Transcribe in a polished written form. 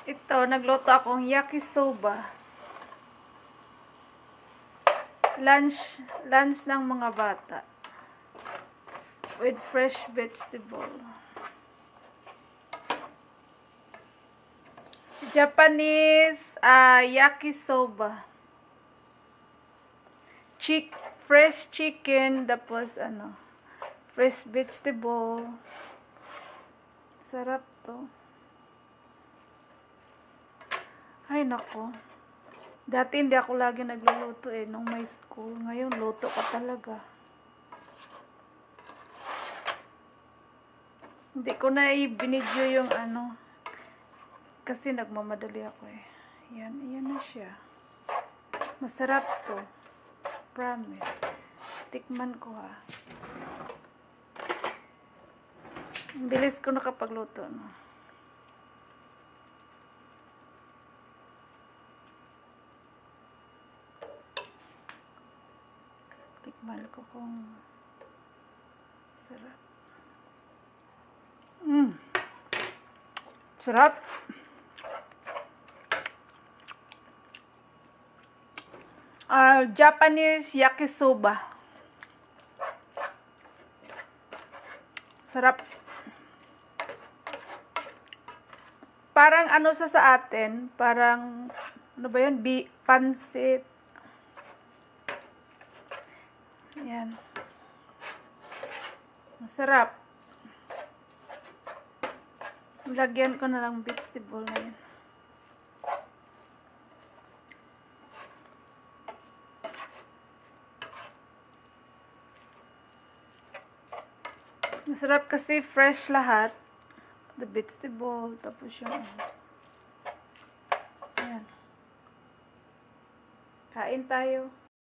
Ito, nagluto akong yakisoba. Lunch ng mga bata. With fresh vegetable. Japanese yakisoba. Fresh chicken, tapos fresh vegetable. Sarap to. Ay nako. Dati hindi ako lagi nagluluto nung may school. Ngayon luto ka talaga. Hindi ko na i-binidyo yung kasi nagmamadali ako Yan na siya. Masarap to. Promise. Tikman ko Ang bilis ko nakapagluto, no? Tikman ko kung sarap. Sarap. Japanese yakisoba. Sarap. Parang sa atin, parang ano ba yun? Pansit. Yan. Masarap. Lagyan ko na lang vegetable na yan. Masarap kasi fresh lahat. The vegetable, tapos yung Ayan. Kain tayo.